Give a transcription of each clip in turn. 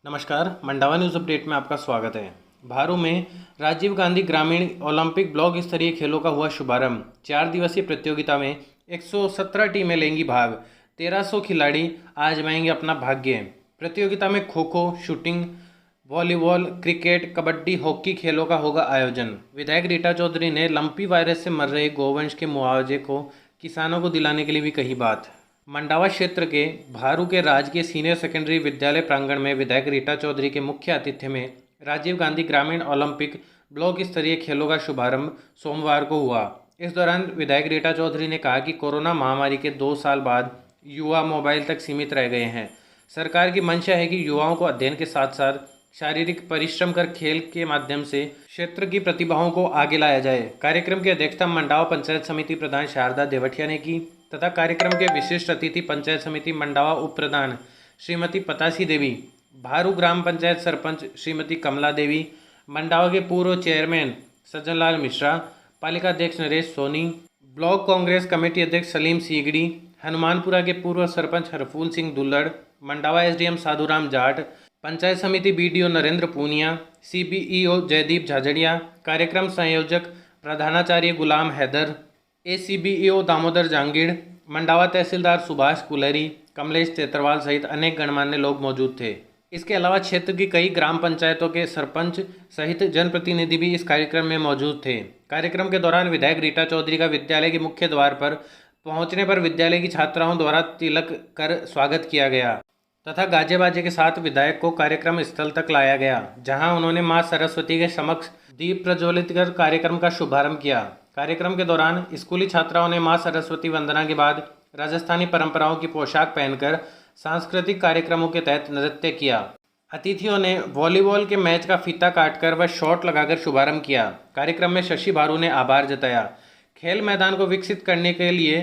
नमस्कार, Mandawa news update में आपका स्वागत है। भारू में राजीव गांधी ग्रामीण ओलंपिक ब्लॉक स्तरीय खेलों का हुआ शुभारंभ। 4 दिवसीय प्रतियोगिता में 117 टीमें लेंगी भाग। 1300 खिलाड़ी आजमाएंगे अपना भाग्य। प्रतियोगिता में kho kho, shooting, volleyball, cricket, kabaddi, hockey खेलों का होगा आयोजन। विधायक रीटा चौधरी ने लंपी वायरस से मर रहे गोवंश के मुआवजे को किसानों को दिलाने के लिए भी कही बात। मंडावा क्षेत्र के भारू के राजकीय सीनियर सेकेंडरी विद्यालय प्रांगण में विधायक रीटा चौधरी के मुख्य आतिथ्य में राजीव गांधी ग्रामीण ओलंपिक ब्लॉक स्तरीय खेलों का शुभारंभ सोमवार को हुआ। इस दौरान विधायक रीटा चौधरी ने कहा कि कोरोना महामारी के 2 साल बाद युवा मोबाइल तक सीमित रह गए हैं। सरकार की मंशा है कि युवाओं को अध्ययन के साथ साथ शारीरिक परिश्रम कर खेल के माध्यम से क्षेत्र की प्रतिभाओं को आगे लाया जाए। कार्यक्रम की अध्यक्षता मंडावा पंचायत समिति प्रधान शारदा देवटिया ने की तथा कार्यक्रम के विशिष्ट अतिथि पंचायत समिति मंडावा उप प्रधान श्रीमती पतासी देवी, भारू ग्राम पंचायत सरपंच श्रीमती कमला देवी, मंडावा के पूर्व चेयरमैन सज्जनलाल मिश्रा, पालिका अध्यक्ष नरेश सोनी, ब्लॉक कांग्रेस कमेटी अध्यक्ष सलीम सीगड़ी, हनुमानपुरा के पूर्व सरपंच हरफूल सिंह दुल्लड़, मंडावा एसडीएम साधुराम जाट, पंचायत समिति बीडीओ नरेंद्र पूनिया, सीबीईओ जयदीप झाझड़िया, कार्यक्रम संयोजक प्रधानाचार्य गुलाम हैदर, एसीबीईओ दामोदर जांगीड़, मंडावा तहसीलदार सुभाष कुलहरी, कमलेश तेतरवाल सहित अनेक गणमान्य लोग मौजूद थे। इसके अलावा क्षेत्र की कई ग्राम पंचायतों के सरपंच सहित जनप्रतिनिधि भी इस कार्यक्रम में मौजूद थे। कार्यक्रम के दौरान विधायक रीटा चौधरी का विद्यालय के मुख्य द्वार पर पहुंचने पर विद्यालय की छात्राओं द्वारा तिलक कर स्वागत किया गया तथा गाजे बाजे के साथ विधायक को कार्यक्रम स्थल तक लाया गया, जहां उन्होंने मां सरस्वती के समक्ष दीप प्रज्वलित कर कार्यक्रम का शुभारंभ किया। कार्यक्रम के दौरान स्कूली छात्राओं ने मां सरस्वती वंदना के बाद राजस्थानी परंपराओं की पोशाक पहनकर सांस्कृतिक कार्यक्रमों के तहत नृत्य किया। अतिथियों ने वॉलीबॉल के मैच का फीता काटकर व शॉट लगाकर शुभारंभ किया। कार्यक्रम में शशि भारू ने आभार जताया। खेल मैदान को विकसित करने के लिए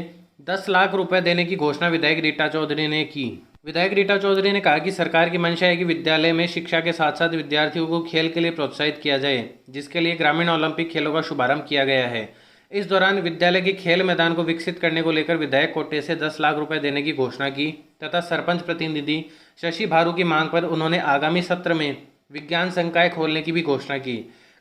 10 लाख रुपए देने की घोषणा विधायक रीटा चौधरी ने की। विधायक रीटा चौधरी ने कहा कि सरकार की मंशा है कि विद्यालय में शिक्षा के साथ साथ विद्यार्थियों को खेल के लिए प्रोत्साहित किया जाए, जिसके लिए ग्रामीण ओलंपिक खेलों का शुभारंभ किया गया है। इस दौरान विद्यालय के खेल मैदान को विकसित करने को लेकर विधायक कोटे से 10 लाख रुपए देने की घोषणा की तथा सरपंच प्रतिनिधि शशि भारू की मांग पर उन्होंने आगामी सत्र में विज्ञान संकाय खोलने की भी घोषणा की।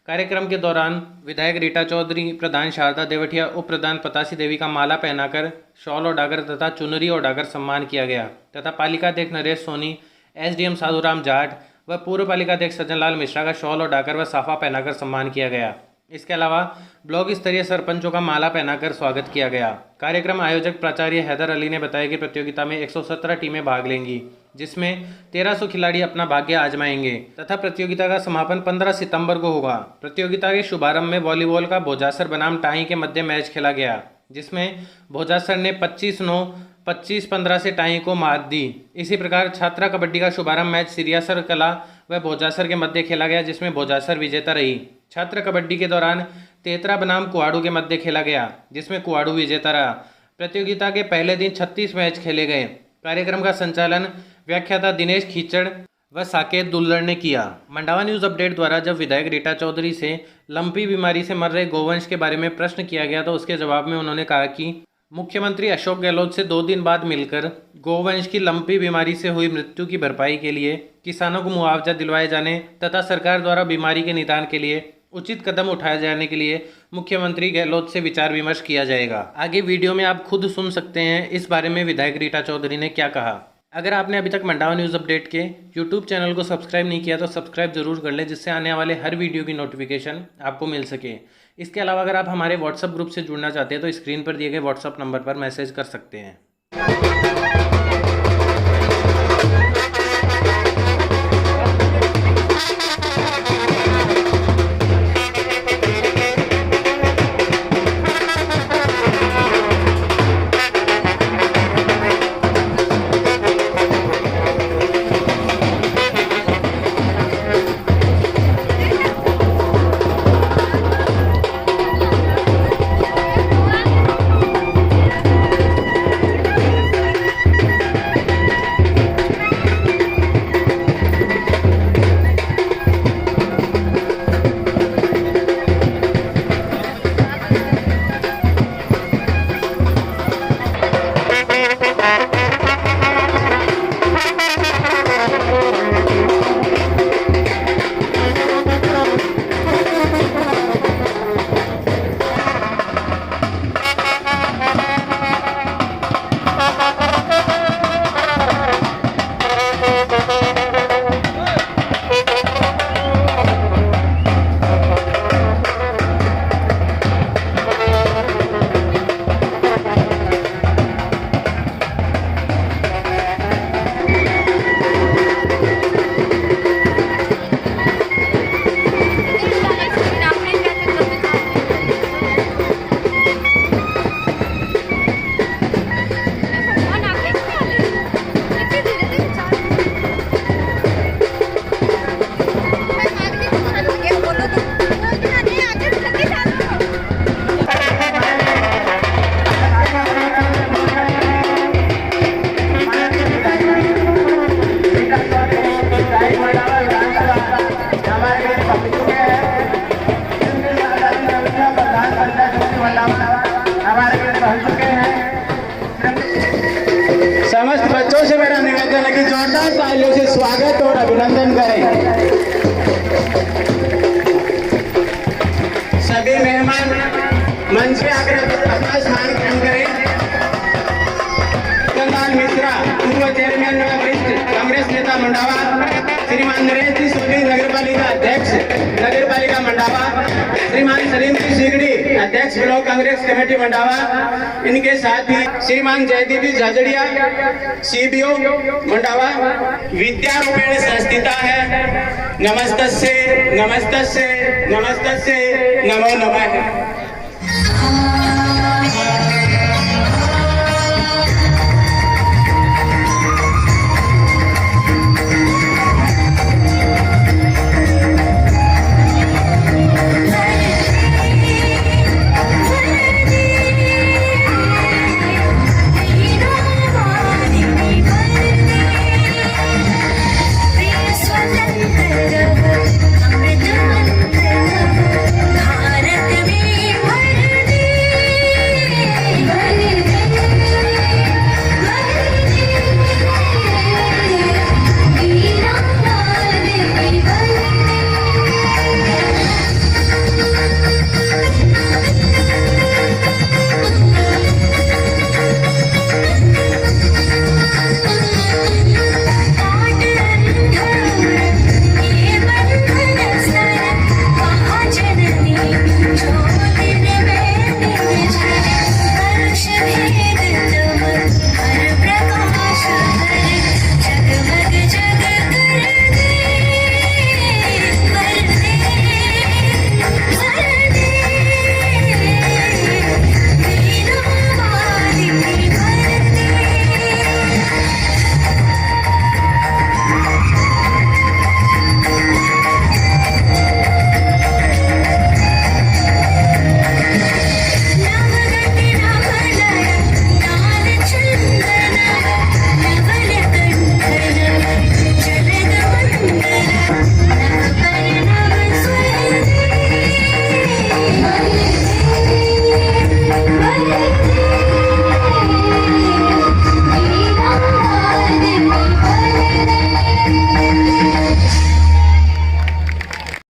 कार्यक्रम के दौरान विधायक रीटा चौधरी, प्रधान शारदा देवटिया, उप प्रधान पतासी देवी का माला पहनाकर, शॉल ओढ़ाकर तथा चुनरी ओढ़ाकर सम्मान किया गया तथा पालिका अध्यक्ष नरेश सोनी, एसडीएम साधुराम जाट व पूर्व पालिका अध्यक्ष सज्जनलाल मिश्रा का शॉल ओढ़ाकर व साफा पहनाकर सम्मान किया गया। इसके अलावा ब्लॉक स्तरीय सरपंचों का माला पहनाकर स्वागत किया गया। कार्यक्रम आयोजक प्राचार्य हैदर अली ने बताया कि प्रतियोगिता में 117 टीमें भाग लेंगी, जिसमें 1300 खिलाड़ी अपना भाग्य आजमाएंगे तथा प्रतियोगिता का समापन 15 सितंबर को होगा। प्रतियोगिता के शुभारंभ में वॉलीबॉल का भोजासर बनाम टाई के मध्य मैच खेला गया, जिसमें भोजासर ने 25-9, 25-15 से टाई को मात दी। इसी प्रकार छात्रा कबड्डी का शुभारंभ मैच सिरियासर कला व भोजासर के मध्य खेला गया, जिसमें भोजासर विजेता रही। छात्र कबड्डी के दौरान तेतरा बनाम कुआड़ू के मध्य खेला गया, जिसमें कुआड़ू विजेता रहा। प्रतियोगिता के पहले दिन 36 मैच खेले गए। कार्यक्रम का संचालन व्याख्याता दिनेश खीचड़ व साकेत दुल्लड़ ने किया। मंडावा न्यूज़ अपडेट द्वारा जब विधायक रीटा चौधरी से लंपी बीमारी से मर रहे गोवंश के बारे में प्रश्न किया गया तो उसके जवाब में उन्होंने कहा कि मुख्यमंत्री अशोक गहलोत से 2 दिन बाद मिलकर गोवंश की लंपी बीमारी से हुई मृत्यु की भरपाई के लिए किसानों को मुआवजा दिलवाए जाने तथा सरकार द्वारा बीमारी के निदान के लिए उचित कदम उठाए जाने के लिए मुख्यमंत्री गहलोत से विचार विमर्श किया जाएगा। आगे वीडियो में आप खुद सुन सकते हैं इस बारे में विधायक रीटा चौधरी ने क्या कहा। अगर आपने अभी तक मंडावा न्यूज़ अपडेट के यूट्यूब चैनल को सब्सक्राइब नहीं किया तो सब्सक्राइब जरूर कर लें, जिससे आने वाले हर वीडियो की नोटिफिकेशन आपको मिल सके। इसके अलावा अगर आप हमारे व्हाट्सएप ग्रुप से जुड़ना चाहते हैं तो स्क्रीन पर दिए गए व्हाट्सएप नंबर पर मैसेज कर सकते हैं। स्वागत और अभिनंदन करें। सभी मेहमान मंच पे आकर अपना स्थान ग्रहण करें। कंगाल मिश्रा, पूर्व चेयरमैन व वरिष्ठ कांग्रेस नेता मंडावा, श्रीमान नरेश जी सोनी, नगर पालिका अध्यक्ष नगर पालिका मंडावा, श्रीमान सलीम जी सीगड़ी, अध्यक्ष ब्लॉक कांग्रेस कमेटी मंडावा, इनके साथ ही श्रीमान जयदीप जी झाझड़िया, सीबीओ मंडावा, विद्या रूपेण संस्थिता है। नमस्तस्से नमस्तस्से नमस्तस्से नमो नमः।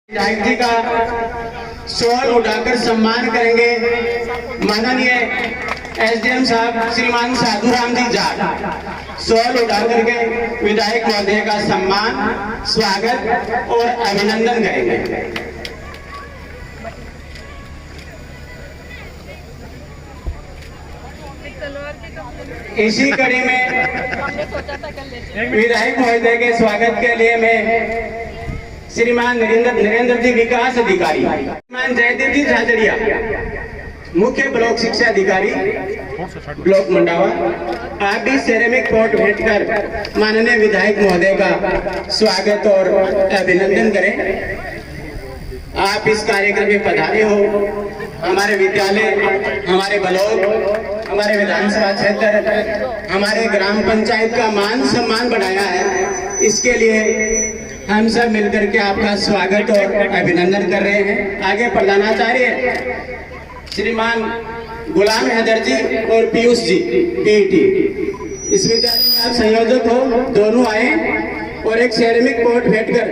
विधायक जी का शॉल उठाकर सम्मान करेंगे माननीय एसडीएम साहब श्रीमान साधुराम जी जाट। शॉल उठाकर के विधायक महोदय का सम्मान, स्वागत और अभिनंदन करेंगे। इसी कड़ी में विधायक महोदय के स्वागत के लिए मैं श्रीमान नरेंद्र जी विकास अधिकारी, श्रीमान जयदीप जी झाझड़िया, मुख्य ब्लॉक शिक्षा अधिकारी ब्लॉक मंडावा, आप भी सेरेमिक पॉट भेंट कर माननीय विधायक महोदय का स्वागत और अभिनंदन करें। आप इस कार्यक्रम में पधारे हो। हमारे विद्यालय, हमारे ब्लॉक, हमारे विधानसभा क्षेत्र, हमारे ग्राम पंचायत का मान सम्मान बढ़ाया है। इसके लिए हम सब मिलकर के आपका स्वागत और अभिनंदन कर रहे हैं। आगे प्रधानाचार्य श्रीमान गुलाम हैदर जी और पीयूष जी पीईटी, इस विद्यालय में आप संयोजक हो, दोनों आए और एक सेरेमिक पॉट भेंट कर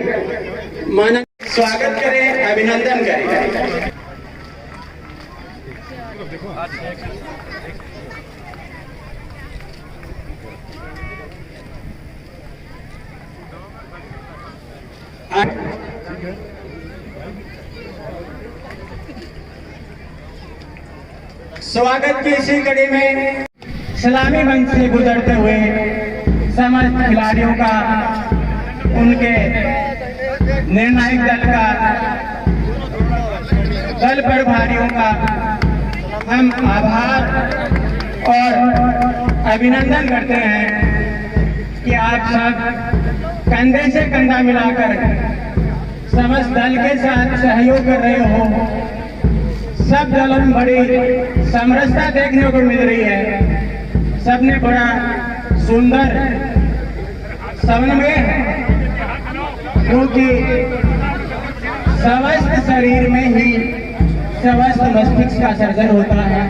माननीय स्वागत करें, अभिनंदन करें। स्वागत की इसी कड़ी में सलामी मंच से गुजरते हुए समस्त खिलाड़ियों का, उनके निर्णायक दल का, दल प्रभारियों का हम आभार और अभिनंदन करते हैं कि आप सब कंधे से कंधा मिलाकर समस्त दल के साथ सहयोग कर रहे हो। सब दलों में बड़ी समरसता देखने को मिल रही है। सबने बड़ा सुंदर समन्वय है, क्योंकि स्वस्थ शरीर में ही स्वस्थ मस्तिष्क का सर्जन होता है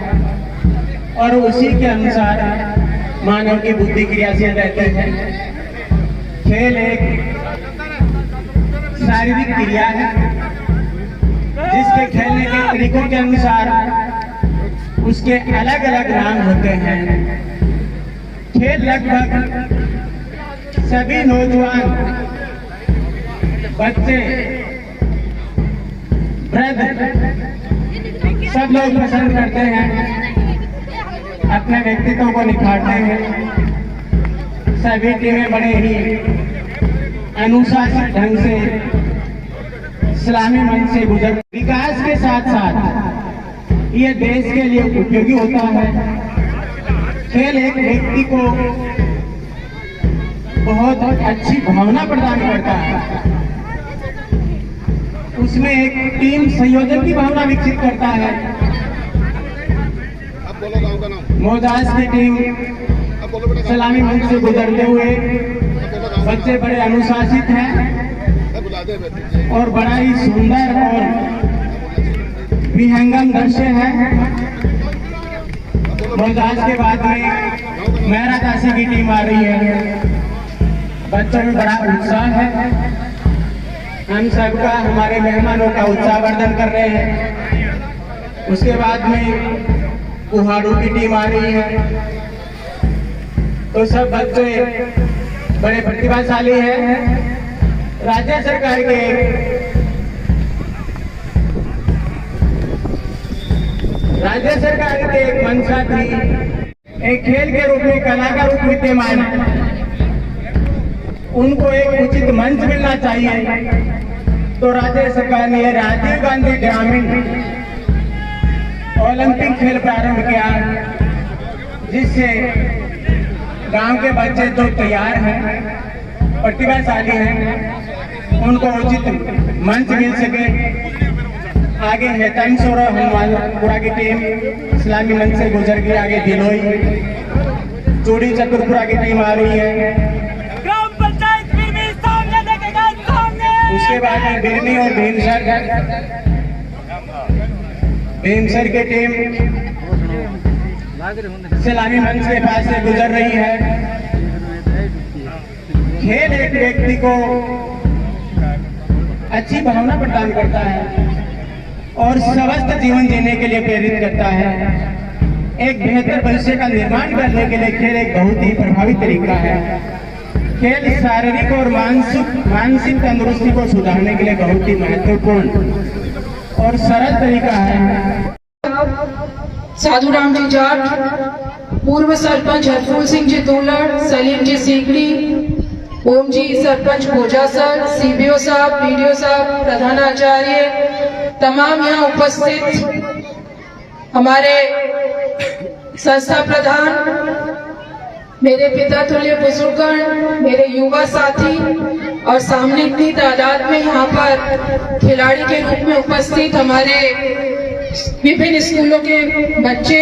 और उसी के अनुसार मानव की बुद्धि क्रियाशील रहती है। खेल एक शारीरिक क्रिया है जिसके खेलने के तरीकों के अनुसार उसके अलग अलग नाम होते हैं। खेल लगभग सभी नौजवान, बच्चे, वृद्ध सब लोग पसंद करते हैं, अपने व्यक्तित्व को निखारते हैं। सभी टीमें बड़े ही अनुशासित ढंग से इस्लामी मन से गुजर विकास के साथ साथ ये देश के लिए उपयोगी होता है। खेल एक व्यक्ति को बहुत अच्छी भावना प्रदान करता है, उसमें एक टीम संयोजन की भावना विकसित करता है। मोजाज की टीम सलामी मंच से गुजरते हुए बच्चे बड़े अनुशासित हैं और बड़ा ही सुंदर और विहंगम दृश्य है। मोजाज के बाद में मेहरा दासी की टीम आ रही है। बच्चों में बड़ा उत्साह है, हम सबका, हमारे मेहमानों का उत्साहवर्धन कर रहे हैं। उसके बाद में कुहाड़ू की टीम आ रही है। तो सब बच्चे बड़े प्रतिभाशाली हैं। राज्य सरकार के एक मंशा थी, एक खेल के रूप में कला का रूप विद्यमान है, उनको एक उचित मंच मिलना चाहिए। तो राज्य सरकार ने राजीव गांधी ग्रामीण ओलंपिक खेल प्रारंभ किया, जिससे गांव के बच्चे जो तैयार हैं, प्रतिभाशाली हैं, उनको उचित मंच मिल सके। आगे है तनसोर हनुमानपुरा की टीम इस्लामी मंच से गुजर के आगे दिलोई, चूड़ी चतुरपुरा की टीम आ रही है। उसके बाद में बिरनी और भीमसर की टीम सलामी मंच के पास से गुजर रही है। खेल एक व्यक्ति को अच्छी भावना प्रदान करता है और स्वस्थ जीवन जीने के लिए प्रेरित करता है। एक बेहतर भविष्य का निर्माण करने के लिए खेल एक बहुत ही प्रभावी तरीका है। खेल शारीरिक और मानसिक तंदुरुस्ती को सुधारने के लिए बहुत ही महत्वपूर्ण और सरल तरीका है। साधुराम जी जाट, पूर्व सरपंच हरफूल सिंह जी तोलड़, सलीम जी सीकड़ी, ओम जी सरपंच भोजासर, सीबीओ साहब, बीडीओ साहब, प्रधानाचार्य, तमाम यहाँ उपस्थित हमारे संस्था प्रधान, मेरे पिता तुल्य बुजुर्गगण, मेरे युवा साथी और सामने इतनी तादाद में यहाँ पर खिलाड़ी के रूप में उपस्थित हमारे विभिन्न स्कूलों के बच्चे,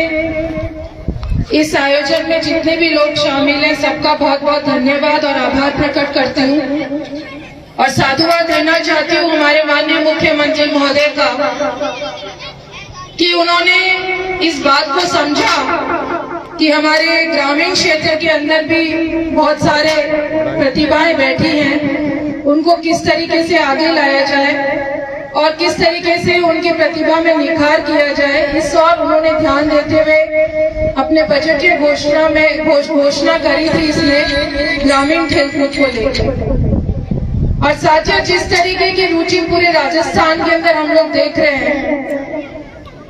इस आयोजन में जितने भी लोग शामिल हैं सबका बहुत बहुत धन्यवाद और आभार प्रकट करती हूँ। और साधुवाद देना चाहती हूँ हमारे माननीय मुख्यमंत्री महोदय का कि उन्होंने इस बात को समझा कि हमारे ग्रामीण क्षेत्र के अंदर भी बहुत सारे प्रतिभाएं बैठी हैं, उनको किस तरीके से आगे लाया जाए और किस तरीके से उनकी प्रतिभा में निखार किया जाए, इस और उन्होंने ध्यान देते हुए अपने बजट की घोषणा करी थी इसमें ग्रामीण खेलकूद को लेकर। और साथियों, जिस तरीके की रुचि पूरे राजस्थान के अंदर हम लोग देख रहे हैं,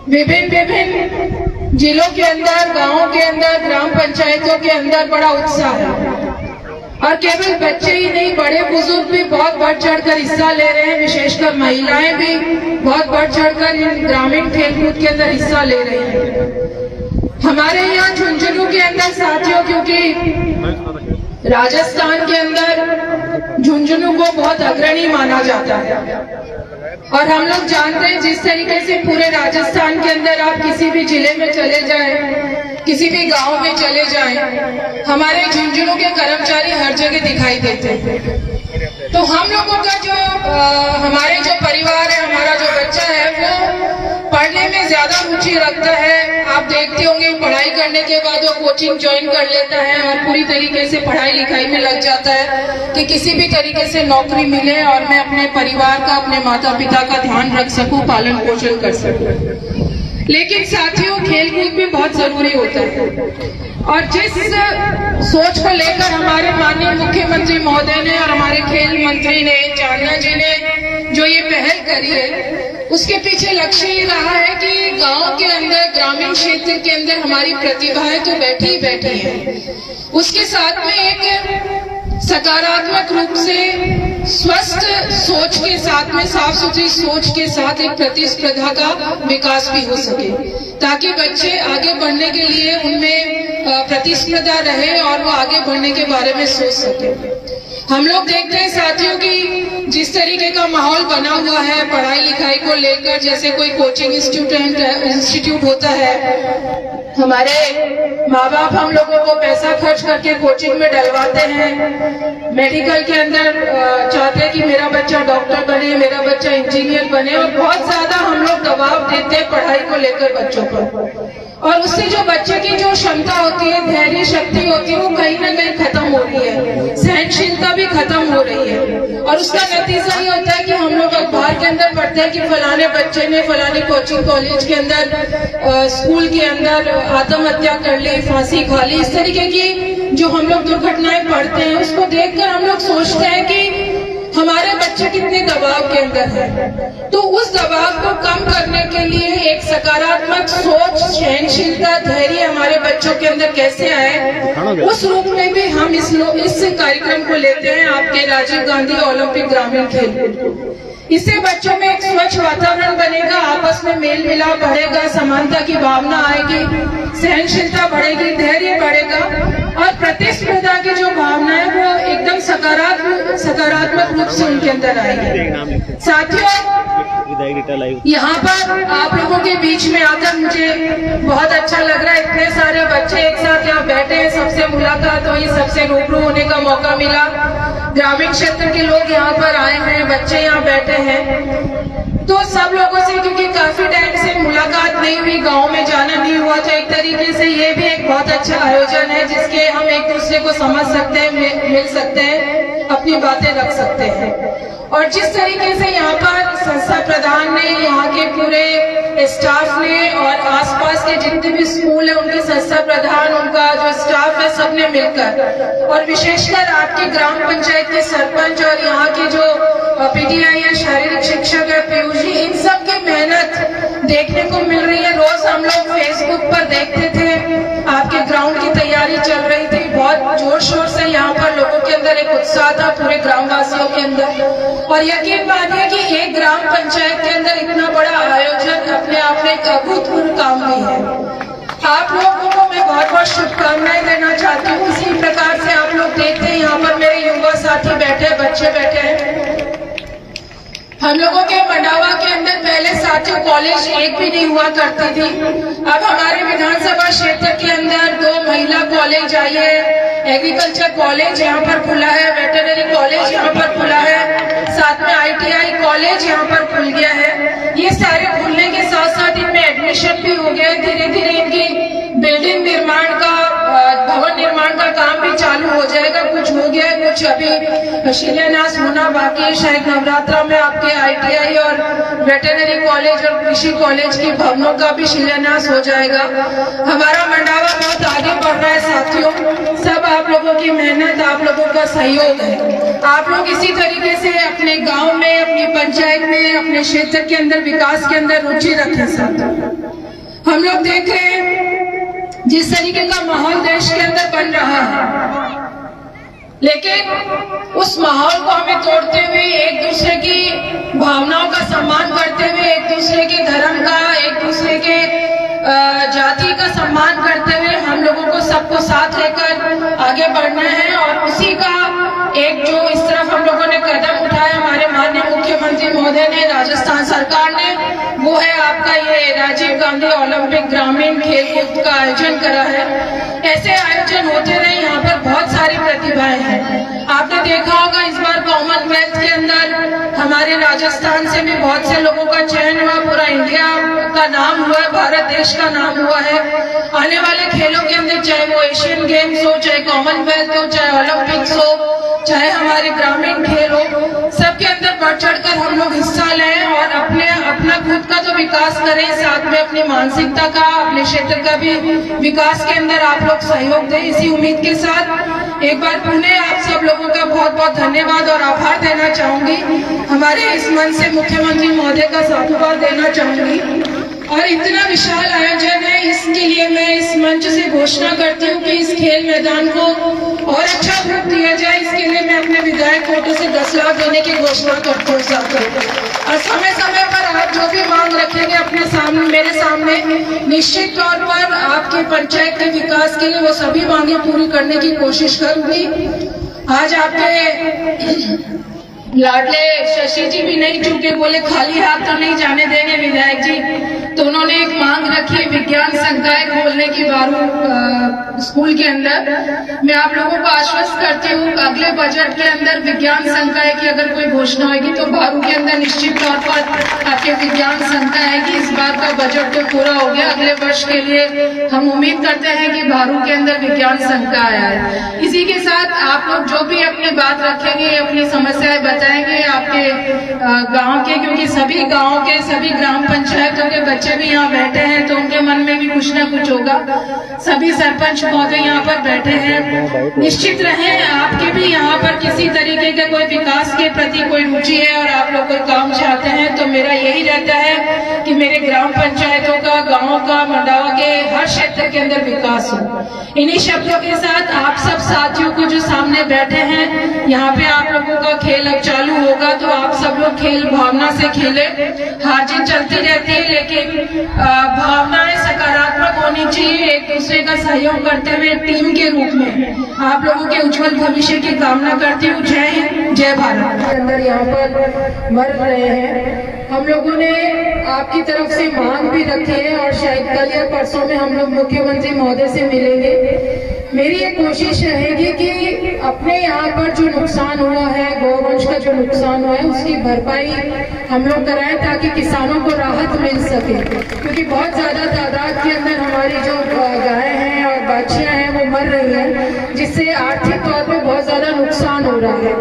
विभिन्न जिलों के अंदर, गांवों के अंदर, ग्राम पंचायतों के अंदर बड़ा उत्साह है और केवल बच्चे ही नहीं, बड़े बुजुर्ग भी बहुत बढ़ चढ़कर हिस्सा ले रहे हैं। विशेषकर महिलाएं भी बहुत बढ़ चढ़कर इन ग्रामीण खेलकूद के अंदर हिस्सा ले रही हैं। हमारे यहाँ झुंझुनू के अंदर साथियों, क्योंकि राजस्थान के अंदर झुंझुनू को बहुत अग्रणी माना जाता है और हम लोग जानते हैं जिस तरीके से पूरे राजस्थान के अंदर आप किसी भी जिले में चले जाएं, किसी भी गांव में चले जाएं, हमारे झुंझुनू के कर्मचारी हर जगह दिखाई देते हैं। तो हम लोगों का जो हमारे जो परिवार है, हमारा जो बच्चा है, वो पढ़ने में ज्यादा रुचि रखता है। आप आप देखते होंगे पढ़ाई करने के बाद वो कोचिंग ज्वाइन कर लेता है और पूरी तरीके से पढ़ाई लिखाई में लग जाता है कि किसी भी तरीके से नौकरी मिले और मैं अपने परिवार का, अपने माता पिता का ध्यान रख सकूं, पालन पोषण कर सकूं। लेकिन साथियों, खेलकूद भी बहुत जरूरी होता है और जिस सोच को लेकर हमारे माननीय मुख्यमंत्री महोदय ने और हमारे खेल मंत्री ने, चांदना जी ने जो ये पहल करी है, उसके पीछे लक्ष्य ये रहा है कि गांव के अंदर, ग्रामीण क्षेत्र के अंदर हमारी प्रतिभाएं तो बैठी ही बैठी है, उसके साथ में एक सकारात्मक रूप से स्वस्थ सोच के साथ में, साफ सुथरी सोच के साथ एक प्रतिस्पर्धा का विकास भी हो सके, ताकि बच्चे आगे बढ़ने के लिए उनमें प्रतिस्पर्धा रहे और वो आगे बढ़ने के बारे में सोच सके। हम लोग देखते हैं साथियों कि जिस तरीके का माहौल बना हुआ है पढ़ाई लिखाई को लेकर, जैसे कोई कोचिंग इंस्टीट्यूट होता है, हमारे माँ बाप हम लोगों को पैसा खर्च करके कोचिंग में डलवाते हैं, मेडिकल के अंदर चाहते हैं कि मेरा बच्चा डॉक्टर बने, मेरा बच्चा इंजीनियर बने, और बहुत ज्यादा हम लोग दबाव देते हैं पढ़ाई को लेकर बच्चों पर, और उससे जो बच्चे की जो क्षमता होती है, धैर्य शक्ति होती है, वो कहीं ना कहीं खत्म हो रही है, सहनशीलता भी खत्म हो रही है। और उसका नतीजा ये होता है कि हम लोग अखबार के अंदर पढ़ते हैं कि फलाने बच्चे ने फलाने कोचिंग कॉलेज के अंदर, स्कूल के अंदर आत्महत्या कर ली, फांसी खा ली। इस तरीके की जो हम लोग दुर्घटनाएं पढ़ते हैं, उसको देखकर हम लोग सोचते हैं कि हमारे बच्चे कितने दबाव के अंदर है। तो उस दबाव को कम करने के लिए एक सकारात्मक सोच, सहनशीलता, धैर्य हमारे बच्चों के अंदर कैसे आए, उस रूप में भी हम इस कार्यक्रम को लेते हैं, आपके राजीव गांधी ओलंपिक ग्रामीण खेल। इससे बच्चों में एक स्वच्छ वातावरण बनेगा, आपस में मेल मिलाप बढ़ेगा, समानता की भावना आएगी, सहनशीलता बढ़ेगी, धैर्य बढ़ेगा और प्रतिस्पर्धा की जो भावना है वो एकदम सकारात्मक रूप से उनके अंदर आएगी। साथियों, यहाँ पर आप लोगों के बीच में आकर मुझे बहुत अच्छा लग रहा है। इतने सारे बच्चे एक साथ यहाँ बैठे हैं, सबसे मुलाकात हुई, सबसे रूबरू होने का मौका मिला। ग्रामीण क्षेत्र के लोग यहाँ पर आए हैं, बच्चे यहाँ बैठे हैं, तो सब लोगों से क्योंकि काफी टाइम से मुलाकात नहीं हुई, गांव में जाना नहीं हुआ, तो एक तरीके से ये भी एक बहुत अच्छा आयोजन है जिसके हम एक दूसरे को समझ सकते हैं, मिल सकते हैं, अपनी बातें रख सकते हैं। और जिस तरीके से यहाँ पर संस्था प्रधान ने, यहाँ के पूरे स्टाफ ने और आसपास के जितने भी स्कूल है उनके संस्था प्रधान, उनका जो स्टाफ है, सबने मिलकर, और विशेषकर आपके ग्राम पंचायत के सरपंच और यहाँ के जो पीटीआई है, शारीरिक शिक्षक है, पीयूष जी, इन सब की मेहनत देखने को मिल रही है। रोज हम लोग फेसबुक पर देखते थे, आपके ग्राउंड की तैयारी चल रही थी, बहुत जोर शोर से यहाँ पर लोगों के अंदर एक उत्साह था, पूरे ग्रामवासियों के अंदर। और यकीन मानिए कि एक ग्राम पंचायत के अंदर इतना बड़ा आयोजन अपने आप में एक अभूतपूर्व काम भी है। आप लोगों को मैं बहुत बहुत शुभकामनाएं देना चाहती हूँ। इसी प्रकार से आप लोग देखते हैं यहाँ पर मेरे युवा साथी बैठे, बच्चे बैठे हैं। हम लोगों के मंडावा के अंदर पहले साथियों कॉलेज एक भी नहीं हुआ करती थी। अब हमारे विधानसभा क्षेत्र के अंदर 2 महिला कॉलेज आई है, एग्रीकल्चर कॉलेज यहाँ पर खुला है, वेटरनरी कॉलेज यहाँ पर खुला है, साथ में ITI कॉलेज यहाँ पर खुल गया है। ये सारे खुलने के साथ साथ इनमें एडमिशन भी हो गया है। धीरे धीरे इनकी बिल्डिंग निर्माण का, भवन निर्माण का काम भी चालू हो जाएगा। कुछ हो गया है, कुछ अभी शिलान्यास होना बाकी है। शायद नवरात्रा में आपके ITI और वेटरनरी कॉलेज और कृषि कॉलेज के भवनों का भी शिलान्यास हो जाएगा। हमारा मंडावा बहुत आगे बढ़ रहा है साथियों। सब आप लोगों की मेहनत, आप लोगों का सहयोग है। आप लोग इसी तरीके से अपने गांव में, अपनी पंचायत में, अपने क्षेत्र के अंदर विकास के अंदर रुचि रखें। साथ हम लोग देख रहे हैं जिस तरीके का माहौल देश के अंदर बन रहा है, लेकिन उस माहौल को हमें तोड़ते हुए, एक दूसरे की भावनाओं का सम्मान करते हुए, एक दूसरे के धर्म का, एक दूसरे के जाति का सम्मान करते हुए हम लोगों को सबको साथ लेकर आगे बढ़ना है। और उसी का एक जो इस तरफ हम लोगों ने कदम उठाया, हमारे माननीय मुख्यमंत्री महोदय ने, राजस्थान सरकार ने, वो है आपका ये राजीव गांधी ओलंपिक ग्रामीण खेलकूद का आयोजन करा है। ऐसे आयोजन होते रहे, यहाँ पर बहुत सारी प्रतिभाएं हैं। आपने देखा होगा इस बार कॉमनवेल्थ के अंदर हमारे राजस्थान से भी बहुत से लोगों का चयन हुआ, पूरा इंडिया का नाम हुआ है, भारत देश का नाम हुआ है। आने वाले खेलों के अंदर चाहे वो एशियन गेम्स हो, चाहे कॉमनवेल्थ हो, चाहे ओलंपिक्स हो, चाहे हमारे ग्रामीण खेल हो, सबके अंदर बढ़ चढ़कर हम लोग हिस्सा लें और अपना खुद का तो विकास करें, साथ में अपनी मानसिकता का, अपने क्षेत्र का भी विकास के अंदर आप लोग सहयोग दें। इसी उम्मीद के साथ एक बार पुनः आप सब लोगों का बहुत बहुत धन्यवाद और आभार देना चाहूंगी। हमारे इस मंच से मुख्यमंत्री महोदय का साधुवाद देना चाहूंगी। और इतना विशाल आयोजन है, इसके लिए मैं इस मंच से घोषणा करती हूँ कि इस खेल मैदान को और अच्छा रूप दिया जाए। इसके लिए मैं अपने विधायक कोटे से 10 लाख देने की घोषणा करती हूँ साथ। और समय समय पर आप जो भी मांग रखेंगे अपने सामने, मेरे सामने, निश्चित तौर पर आपके पंचायत के विकास के लिए वो सभी मांगे पूरी करने की कोशिश करूंगी। आज आपके लाडले शशि जी भी नहीं चुके, बोले खाली हाथ तो नहीं जाने देंगे विधायक जी, तो उन्होंने एक मांग रखी है विज्ञान संकाय खोलने की बारू स्कूल के अंदर। मैं आप लोगों को आश्वस्त करती हूँ अगले बजट के अंदर विज्ञान संकाय की अगर कोई घोषणा होगी तो बारू के अंदर निश्चित तौर पर आपके विज्ञान संकाय आएगी। इस बार का बजट तो पूरा हो गया, अगले वर्ष के लिए हम उम्मीद करते हैं कि बारू के अंदर विज्ञान संकाय आए। इसी के साथ आप लोग जो भी अपनी बात रखेंगे, अपनी समस्याएं बताएंगे आपके गांव के, क्योंकि सभी गांव के, सभी ग्राम पंचायतों के बच्चे भी यहाँ बैठे हैं, तो उनके मन में भी कुछ ना कुछ होगा। सभी सरपंच महोदय यहाँ पर बैठे हैं, निश्चित रहें आपके भी यहाँ पर किसी तरीके के कोई विकास के प्रति कोई रुचि है और आप लोग कोई काम चाहते हैं, तो मेरा यही रहता है कि मेरे ग्राम पंचायतों का, गाँव का, मंडावा के हर क्षेत्र के अंदर विकास हो। इन्हीं शब्दों के साथ आप सब साथियों को जो सामने बैठे हैं, यहाँ पे आप लोगों का खेल अब चालू होगा, तो आप सब लोग खेल भावना से खेले। हार जीत चलती रहती है, लेकिन भावनाएं सकारात्मक होनी चाहिए, एक दूसरे का सहयोग करते हुए टीम के रूप में आप लोगों के उज्जवल भविष्य की कामना करती हूँ। जय हिंद, जय भारत। अंदर यहाँ पर मर रहे हैं, हम लोगों ने आपकी तरफ से मांग भी रखी है और शायद कल या परसों में हम लोग मुख्यमंत्री महोदय से मिलेंगे। मेरी ये कोशिश रहेगी कि अपने यहाँ पर जो नुकसान हुआ है, गौवंश का जो नुकसान हुआ है, उसकी भरपाई हम लोग कराएं ताकि किसानों को राहत मिल सके, क्योंकि बहुत ज्यादा तादाद के अंदर हमारी जो गायें हैं और बाछियां हैं वो मर रही हैं, जिससे आर्थिक तौर पे बहुत ज्यादा नुकसान हो रहा है।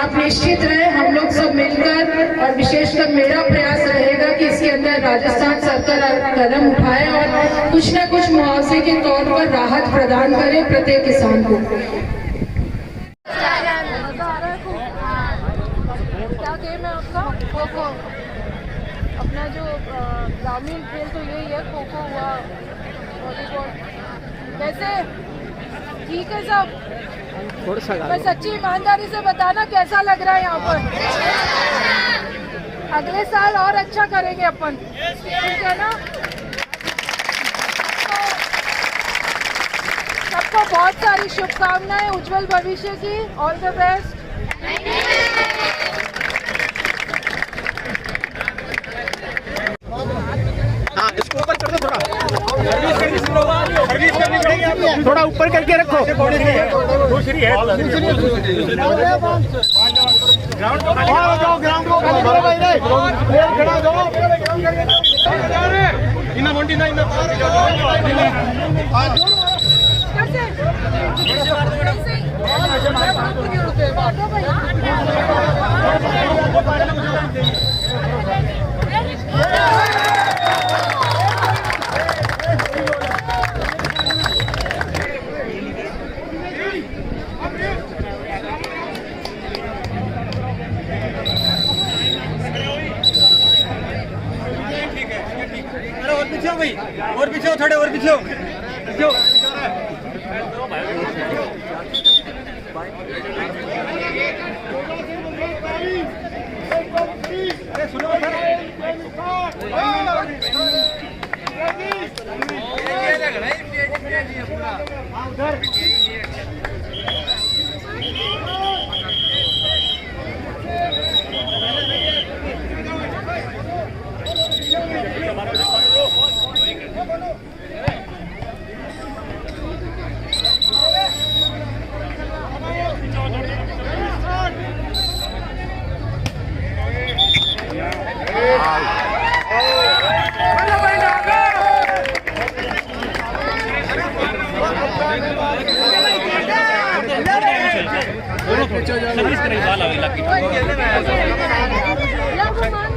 आप निश्चित रहे, हम लोग सब मिलकर, और विशेषकर मेरा प्रयास रहेगा कि इसके अंदर राजस्थान सरकार कदम उठाए और कुछ न कुछ मुआवजे के तौर पर राहत प्रदान करे प्रत्येक किसान को। क्या गेम है आपका? खो खो। अपना जो ग्रामीण खेल तो यही है, खो खो हुआ, वॉलीबॉल। कैसे? ठीक है सब? मैं सच्ची ईमानदारी से बताना कैसा लग रहा है यहाँ पर? अगले साल और अच्छा करेंगे अपन, ठीक है ना? सबको बहुत सारी शुभकामनाएं उज्जवल भविष्य की। All the best. हाँ, इसको ऊपर कर दो, थोड़ा ऊपर करके रखो। दूसरी है ग्राउंड को खड़ा जाओ। इना मोंटी ना इना भाई, और पीछे हो, थोड़े और पीछे हो, पीछे हो। उधर लगभग